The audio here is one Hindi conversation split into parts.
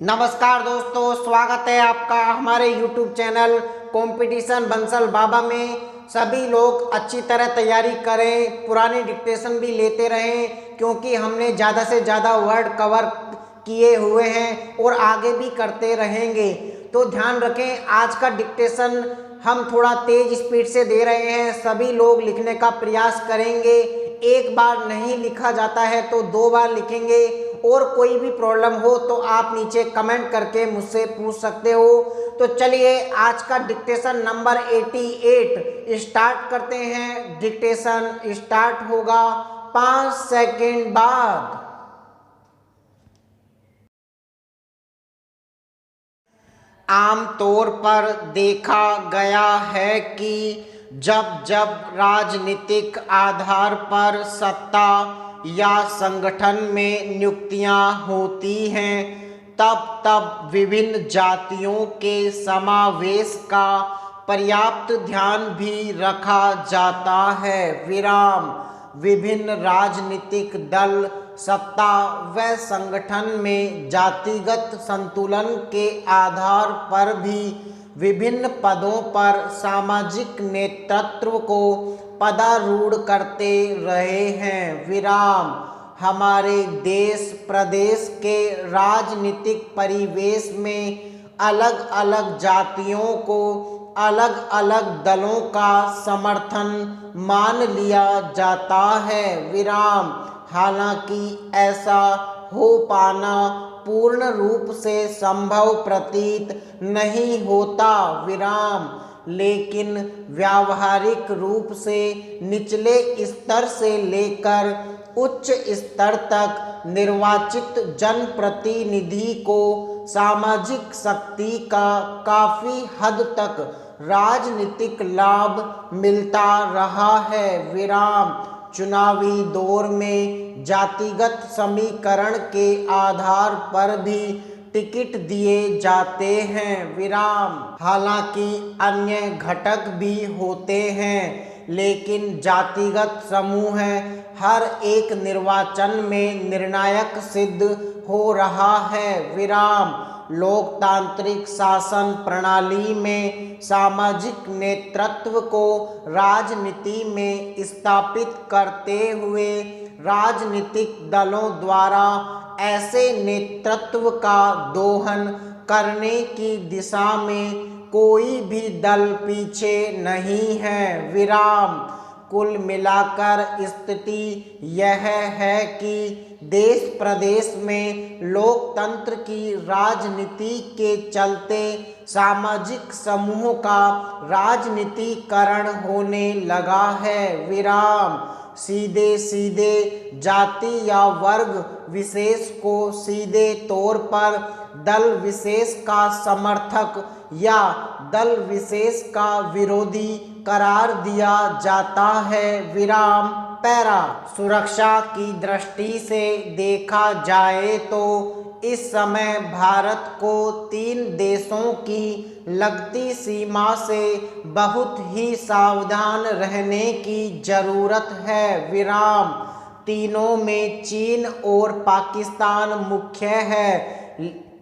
नमस्कार दोस्तों, स्वागत है आपका हमारे YouTube चैनल कंपटीशन बंसल बाबा में। सभी लोग अच्छी तरह तैयारी करें, पुरानी डिक्टेशन भी लेते रहें क्योंकि हमने ज़्यादा से ज़्यादा वर्ड कवर किए हुए हैं और आगे भी करते रहेंगे। तो ध्यान रखें, आज का डिक्टेशन हम थोड़ा तेज स्पीड से दे रहे हैं। सभी लोग लिखने का प्रयास करेंगे। एक बार नहीं लिखा जाता है तो 2 बार लिखेंगे। और कोई भी प्रॉब्लम हो तो आप नीचे कमेंट करके मुझसे पूछ सकते हो। तो चलिए आज का डिक्टेशन नंबर 88 स्टार्ट करते हैं। डिक्टेशन स्टार्ट होगा 5 सेकंड बाद। आमतौर पर देखा गया है कि जब जब राजनीतिक आधार पर सत्ता या संगठन में नियुक्तियां होती हैं, तब तब विभिन्न जातियों के समावेश का पर्याप्त ध्यान भी रखा जाता है। विराम। विभिन्न राजनीतिक दल सत्ता व संगठन में जातिगत संतुलन के आधार पर भी विभिन्न पदों पर सामाजिक नेतृत्व को पदारूढ़ करते रहे हैं। विराम। हमारे देश प्रदेश के राजनीतिक परिवेश में अलग अलग जातियों को अलग अलग दलों का समर्थन मान लिया जाता है। विराम। हालांकि ऐसा हो पाना पूर्ण रूप से संभव प्रतीत नहीं होता। विराम। लेकिन व्यावहारिक रूप से निचले स्तर से लेकर उच्च स्तर तक निर्वाचित जनप्रतिनिधि को सामाजिक शक्ति का काफी हद तक राजनीतिक लाभ मिलता रहा है। विराम। चुनावी दौर में जातिगत समीकरण के आधार पर भी टिकट दिए जाते हैं। विराम। हालांकि अन्य घटक भी होते हैं, लेकिन जातिगत समूह हर एक निर्वाचन में निर्णायक सिद्ध हो रहा है। विराम। लोकतांत्रिक शासन प्रणाली में सामाजिक नेतृत्व को राजनीति में स्थापित करते हुए राजनीतिक दलों द्वारा ऐसे नेतृत्व का दोहन करने की दिशा में कोई भी दल पीछे नहीं है। विराम। कुल मिलाकर स्थिति यह है कि देश प्रदेश में लोकतंत्र की राजनीति के चलते सामाजिक समूह का राजनीतिकरण होने लगा है। विराम। सीधे सीधे जाति या वर्ग विशेष को सीधे तौर पर दल विशेष का समर्थक या दल विशेष का विरोधी करार दिया जाता है। विराम। पैरा। सुरक्षा की दृष्टि से देखा जाए तो इस समय भारत को 3 देशों की लगती सीमा से बहुत ही सावधान रहने की जरूरत है। विराम। तीनों में चीन और पाकिस्तान मुख्य है,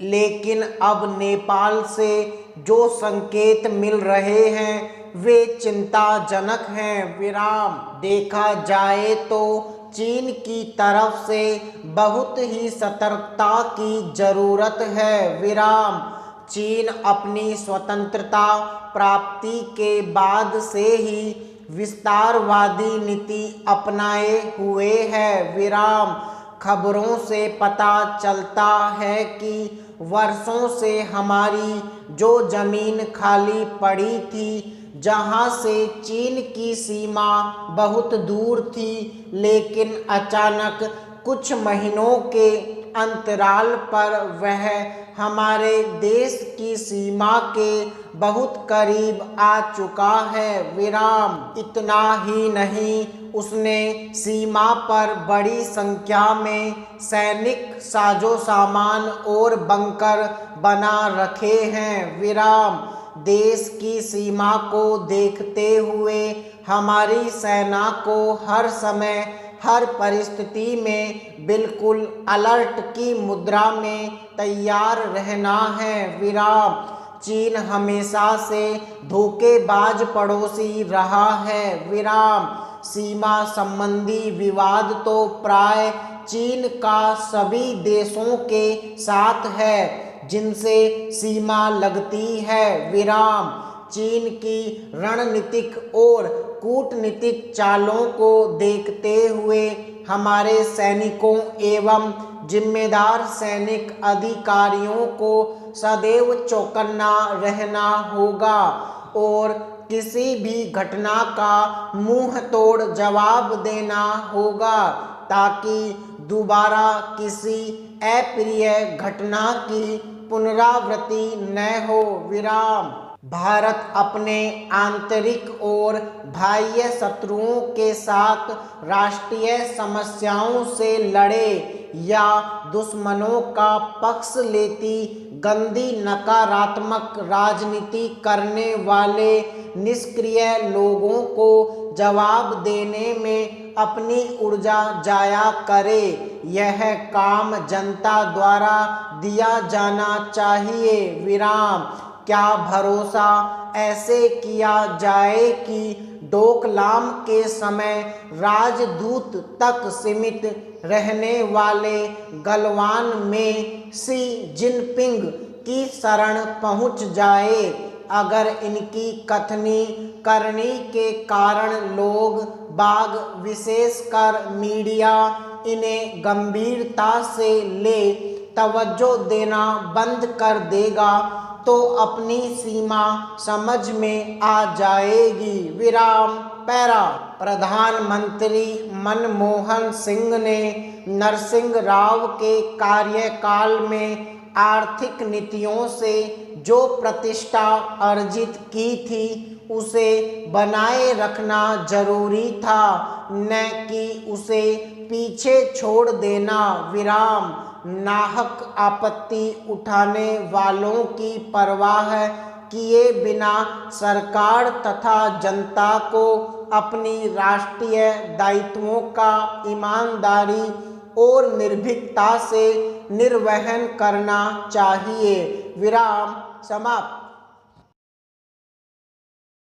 लेकिन अब नेपाल से जो संकेत मिल रहे हैं वे चिंताजनक हैं। विराम। देखा जाए तो चीन की तरफ से बहुत ही सतर्कता की जरूरत है। विराम। चीन अपनी स्वतंत्रता प्राप्ति के बाद से ही विस्तारवादी नीति अपनाए हुए है। विराम। खबरों से पता चलता है कि वर्षों से हमारी जो जमीन खाली पड़ी थी, जहां से चीन की सीमा बहुत दूर थी, लेकिन अचानक कुछ महीनों के अंतराल पर वह हमारे देश की सीमा के बहुत करीब आ चुका है। विराम। इतना ही नहीं, उसने सीमा पर बड़ी संख्या में सैनिक साजो सामान और बंकर बना रखे हैं। विराम। देश की सीमा को देखते हुए हमारी सेना को हर समय हर परिस्थिति में बिल्कुल अलर्ट की मुद्रा में तैयार रहना है। विराम। चीन हमेशा से धोखेबाज पड़ोसी रहा है। विराम। सीमा संबंधी विवाद तो प्राय चीन का सभी देशों के साथ है जिनसे सीमा लगती है। विराम। चीन की रणनीतिक और कूटनीतिक चालों को देखते हुए हमारे सैनिकों एवं जिम्मेदार सैनिक अधिकारियों को सदैव चौकन्ना रहना होगा और किसी भी घटना का मुंह तोड़ जवाब देना होगा ताकि दोबारा किसी अप्रिय घटना की पुनरावृत्ति न हो। विराम। भारत अपने आंतरिक और बाह्य शत्रुओं के साथ राष्ट्रीय समस्याओं से लड़े या दुश्मनों का पक्ष लेती गंदी नकारात्मक राजनीति करने वाले निष्क्रिय लोगों को जवाब देने में अपनी ऊर्जा जाया करे। यह काम जनता द्वारा दिया जाना चाहिए। विराम। क्या भरोसा ऐसे किया जाए कि डोकलाम के समय राजदूत तक सीमित रहने वाले गलवान में शी जिनपिंग की शरण पहुंच जाए। अगर इनकी कथनी करनी के कारण लोग बाग विशेषकर मीडिया इन्हें गंभीरता से ले तवज्जो देना बंद कर देगा तो अपनी सीमा समझ में आ जाएगी। विराम। पैरा। प्रधानमंत्री मनमोहन सिंह ने नरसिंह राव के कार्यकाल में आर्थिक नीतियों से जो प्रतिष्ठा अर्जित की थी उसे बनाए रखना जरूरी था, न कि उसे पीछे छोड़ देना। विराम। नाहक आपत्ति उठाने वालों की परवाह किए बिना सरकार तथा जनता को अपनी राष्ट्रीय दायित्वों का ईमानदारी और निर्भीकता से निर्वहन करना चाहिए। विराम समाप्त।